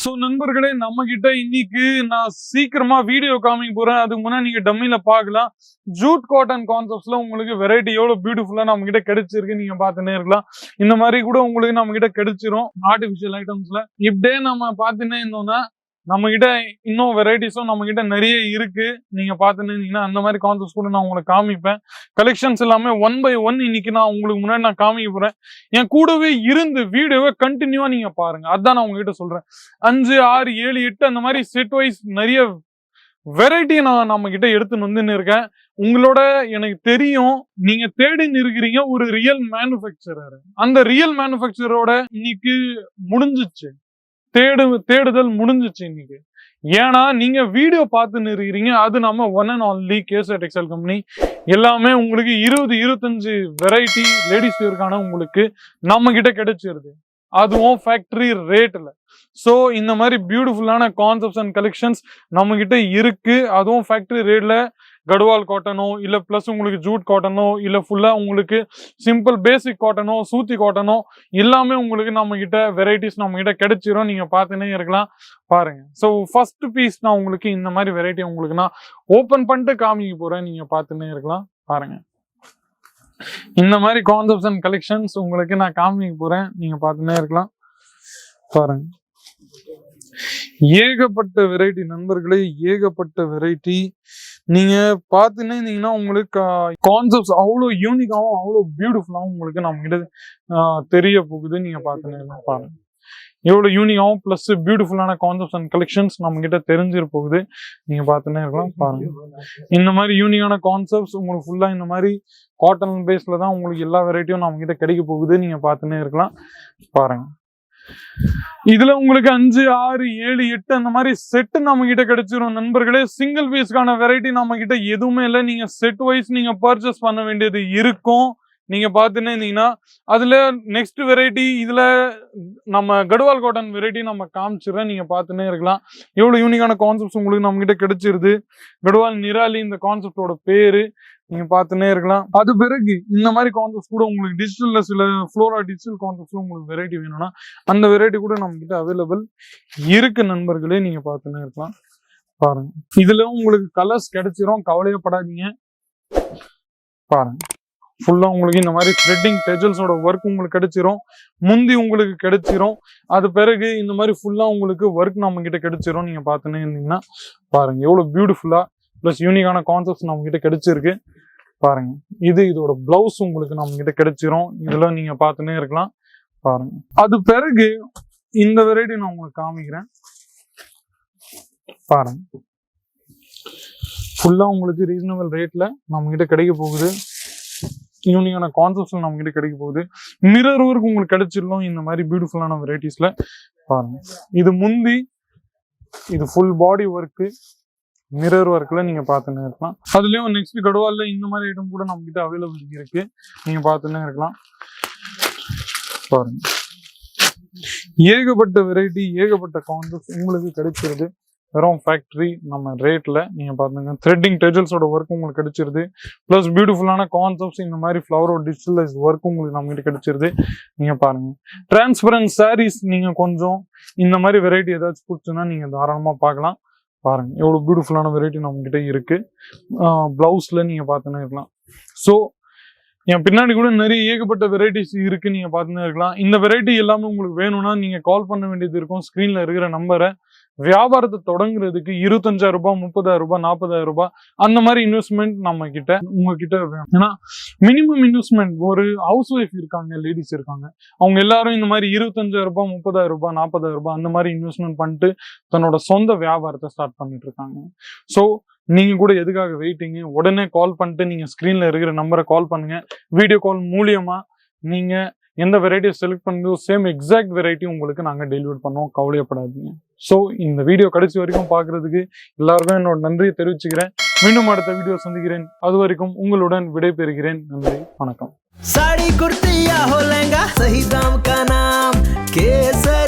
So நண்பர்களே, நம்ம கிட்ட இன்னைக்கு நான் சீக்கிரமா வீடியோ காமிக்க போறேன். அதுக்கு முன்னாடி நீங்க டம்மில பார்க்கலாம். ஜூட் காட்டன் கான்செப்ட்ஸ்ல உங்களுக்கு வெரைட்டி எவ்வளவு பியூட்டிஃபுல்லா நம்ம கிட்ட கிடைச்சிருக்கு நீங்க பார்த்துனே இருக்கலாம். இந்த மாதிரி கூட உங்களுக்கு நம்ம கிட்ட கிடைச்சிரும் ஆர்டிபிஷியல் ஐட்டம்ஸ்ல. இப்படியே நம்ம பார்த்துனே இருந்தோம்னா நம்ம கிட்ட இன்னும் வெரைட்டிஸும் நம்ம கிட்ட நிறைய இருக்கு. நீங்க பார்த்துன்னு இருந்தீங்கன்னா அந்த மாதிரி கான்செப்ட்ஸ் கூட நான் உங்களுக்கு காமிப்பேன். கலெக்ஷன்ஸ் எல்லாமே 1 by 1 இன்னைக்கு நான் உங்களுக்கு முன்னாடி நான் காமிக்க போறேன். என் கூடவே இருந்து வீடியோவை கண்டினியூவா நீங்க பாருங்க. அதான் நான் உங்ககிட்ட சொல்றேன். 5, 6, 7, 8 அந்த மாதிரி செட் வைஸ் நிறைய வெரைட்டி நான் நம்ம கிட்ட எடுத்துன்னு வந்துன்னு இருக்கேன். உங்களோட எனக்கு தெரியும் நீங்க தேடின்னு இருக்கிறீங்க ஒரு ரியல் மேனுஃபேக்சரர். அந்த ரியல் மேனுஃபேக்சரோட இன்னைக்கு முடிஞ்சிச்சு. தேடுதல் முடிஞ்சிச்சு இன்னைக்கு. ஏன்னா நீங்க வீடியோ பார்த்துன்னு இருக்கிறீங்க. அது நம்ம ஒன் அண்ட் ஒன்லி கேசா டெக்ஸ்டைல் கம்பெனி. எல்லாமே உங்களுக்கு 20-25 வெரைட்டி லேடிஸ் வேர்க்கான உங்களுக்கு நம்ம கிட்ட கிடைச்சிருது. அதுவும் ஃபேக்டரி ரேட்ல. சோ இந்த மாதிரி பியூட்டிஃபுல்லான கான்செப்ட்ஸ் அண்ட் கலெக்ஷன்ஸ் நம்ம கிட்ட இருக்கு. அதுவும் ஃபேக்டரி ரேட்ல கடுவால் காட்டனோ இல்ல பிளஸ் உங்களுக்கு ஜூட் காட்டனோ இல்ல ஃபுல்லா உங்களுக்கு சிம்பிள் பேசிக் காட்டனோ சூத்தி காட்டனோ எல்லாமே உங்களுக்கு நம்ம கிட்ட வெரைட்டிஸ் நம்ம கிட்ட கிடைச்சிரும். நீங்க பார்த்துனே இருக்கலாம் பாருங்க. ஸோ ஃபர்ஸ்ட் பீஸ் நான் உங்களுக்கு இந்த மாதிரி வெரைட்டி உங்களுக்கு நான் ஓபன் பண்ணிட்டு காமிக்க போறேன். நீங்க பார்த்துனே இருக்கலாம் பாருங்க. இந்த மாதிரி கான்செப்ட்ஸ் அண்ட் கலெக்ஷன்ஸ் உங்களுக்கு நான் காமிக்க போறேன். நீங்க பார்த்துனே இருக்கலாம் பாருங்க. ஏகப்பட்ட வெரைட்டி நண்பர்களே, ஏகப்பட்ட வெரைட்டி. நீங்க பார்த்துன்னே இருந்தீங்கன்னா உங்களுக்கு கான்செப்ட்ஸ் அவ்வளோ யூனிக்காவும் அவ்வளோ பியூட்டிஃபுல்லாகவும் உங்களுக்கு நம்ம கிட்ட தெரிய போகுது. நீங்க பார்த்துன்னு பாருங்க எவ்வளவு யூனிக்காவும் பிளஸ் பியூட்டிஃபுல்லான கான்செப்ட்ஸ் அண்ட் கலெக்ஷன்ஸ் நம்ம கிட்ட தெரிஞ்சிட போகுது. நீங்க பார்த்துன்னே இருக்கலாம் பாருங்க. இந்த மாதிரி யூனிக்கான கான்செப்ட்ஸ் உங்களுக்கு ஃபுல்லா இந்த மாதிரி காட்டன் பேஸ்ல தான் உங்களுக்கு எல்லா வெரைட்டியும் நம்ம கிட்ட கிடைக்க போகுது. நீங்க பார்த்துன்னே இருக்கலாம் பாருங்க. இதுல உங்களுக்கு 5, 6, 7, 8 அந்த மாதிரி செட் நம்ம கிட்ட கிடைச்சிரும் நண்பர்களே. சிங்கிள் பீஸ்க்கான வெரைட்டி நம்ம கிட்ட எதுவுமே இல்லை. நீங்க செட் வைஸ் நீங்க பர்ச்சேஸ் பண்ண வேண்டியது இருக்கும். நீங்க பார்த்துன்னே இருந்தீங்கன்னா அதுல நெக்ஸ்ட் வெரைட்டி இதுல நம்ம கடுவால் காட்டன் வெரைட்டி நம்ம காமிச்சிடறேன். நீங்க பார்த்துன்னே இருக்கலாம் எவ்வளவு யூனிக்கான கான்செப்ட்ஸ் உங்களுக்கு நம்ம கிட்ட கிடைச்சிருது. கடுவால் நிராலி இந்த கான்செப்டோட பேரு. நீங்க பார்த்துன்னே இருக்கலாம். அது பிறகு இந்த மாதிரி கான்செப்ட்ஸ் கூட உங்களுக்கு டிஜிட்டல்ல சில ஃப்ளோரா டிஜிட்டல் கான்செப்ட்ஸ்ல உங்களுக்கு வெரைட்டி வேணும்னா அந்த வெரைட்டி கூட நம்ம கிட்ட அவைலபிள் இருக்கு நண்பர்களே. நீங்க பார்த்துன்னே இருக்கலாம் பாருங்க. இதுல உங்களுக்கு கலர்ஸ் கிடைச்சிரும், கவலையப்படாதீங்க பாருங்க. ஃபுல்லா உங்களுக்கு இந்த மாதிரி த்ரெட்டிங் டெஜல்ஸோட ஒர்க் உங்களுக்கு கிடைச்சிரும். முந்தி உங்களுக்கு கிடைச்சிரும். அது பிறகு இந்த மாதிரி ஃபுல்லா உங்களுக்கு ஒர்க் நம்ம கிட்ட கிடைச்சிரும். நீங்க பார்த்துன்னே இருந்தீங்கன்னா பாருங்க எவ்வளவு பியூட்டிஃபுல்லா பிளஸ் யூனிக்கான கான்செப்ட்ஸ் நம்ம கிட்ட கிடைச்சிருக்கு பாருங்க. இதோட பிளவுஸ் உங்களுக்கு நம்ம கிட்ட கிடைச்சிரும். இதுல நீங்க பார்த்துன்னே இருக்கலாம் பாருங்க. அது பிறகு இந்த வெரைட்டி நான் உங்களுக்கு காமிக்கிறேன் பாருங்க. ஃபுல்லா உங்களுக்கு ரீசனபிள் ரேட்ல நம்ம கிட்ட கிடைக்க போகுது. யூனிக்கான கான்செப்ட்ஸ் நம்ம கிட்ட கிடைக்க போகுது. மிரர் ஒர்க் உங்களுக்கு கிடைச்சிடலாம் இந்த மாதிரி பியூட்டிஃபுல்லான வெரைட்டிஸ்ல பாருங்க. இது முந்தி, இது ஃபுல் பாடி ஒர்க் மிரர் ஒர்க்ல நீங்க பார்த்துன்னு இருக்கலாம். அதுலயும் நெக்ஸ்ட் கடுவால்ல இந்த மாதிரி ஐட்டம் கூட நம்ம கிட்ட அவைலபிள் இருக்கு. நீங்க பார்த்துன்னே இருக்கலாம் பாருங்க. ஏகப்பட்ட வெரைட்டி, ஏகப்பட்ட கான்செப்ட்ஸ் உங்களுக்கு கிடைச்சிருது. வெறும் ஃபேக்டரி நம்ம ரேட்ல நீங்க பாத்துங்க. த்ரெட்டிங் டெஜல்ஸோட ஒர்க் உங்களுக்கு கிடைச்சிருது. பிளஸ் பியூட்டிஃபுல்லான கான்செப்ட்ஸ் இந்த மாதிரி ஃபிளவரோட டிஜிட்டலைஸ் ஒர்க் உங்களுக்கு நம்ம கிட்ட கிடைச்சிருது. நீங்க பாருங்க. டிரான்ஸ்பரண்ட் சாரீஸ் நீங்க கொஞ்சம் இந்த மாதிரி வெரைட்டி ஏதாச்சும் பிடிச்சுன்னா நீங்க தாராளமா பார்க்கலாம் பாருங்க. எவ்வளவு பியூட்டிஃபுல்லான வெரைட்டி நம்ம கிட்ட இருக்கு. பிளவுஸ்ல நீங்க பார்த்துன்னு இருக்கலாம். ஸோ என் பின்னாடி கூட நிறைய ஏகப்பட்ட வெரைட்டிஸ் இருக்கு. நீங்க பார்த்துன்னு இருக்கலாம். இந்த வெரைட்டி எல்லாமே உங்களுக்கு வேணும்னா நீங்க கால் பண்ண வேண்டியது இருக்கும். ஸ்கிரீன்ல இருக்கிற நம்பரை வியாபாரத்தை தொடங்குறதுக்கு 25,000 ரூபாய், 30,000 ரூபாய், 40,000 ரூபாய் அந்த மாதிரி இன்வெஸ்ட்மெண்ட் நம்ம கிட்ட உங்ககிட்ட வேணும். ஏன்னா மினிமம் இன்வெஸ்ட்மெண்ட் ஒரு ஹவுஸ் ஒய்ஃப் இருக்காங்க, லேடிஸ் இருக்காங்க, அவங்க எல்லாரும் இந்த மாதிரி 25,000 ரூபாய், 30,000 ரூபாய், 40,000 ரூபாய் அந்த மாதிரி இன்வெஸ்ட்மெண்ட் பண்ணிட்டு தன்னோட சொந்த வியாபாரத்தை ஸ்டார்ட் பண்ணிட்டு இருக்காங்க. ஸோ நீங்க கூட எதுக்காக வெயிட்டிங்? உடனே கால் பண்ணிட்டு நீங்க ஸ்கிரீன்ல இருக்கிற நம்பரை கால் பண்ணுங்க. வீடியோ கால் மூலியமா நீங்க எந்த வெரைட்டியை செலக்ட் பண்ணதோ சேம் எக்ஸாக்ட் வெரைட்டி உங்களுக்கு நாங்க டெலிவரி பண்ணுவோம். கவலையப்படாதீங்க. ஸோ இந்த வீடியோ கடைசி வரைக்கும் பாக்குறதுக்கு எல்லாருக்கும் என்னோட நன்றியை தெரிவிச்சுக்கிறேன். மீண்டும் அடுத்த வீடியோ சந்திக்கிறேன். அது வரைக்கும் உங்களுடன் விடைபெறுகிறேன். நன்றி, வணக்கம். साड़ी कुर्ती या हो लहंगा, सही दाम का नाम केसर।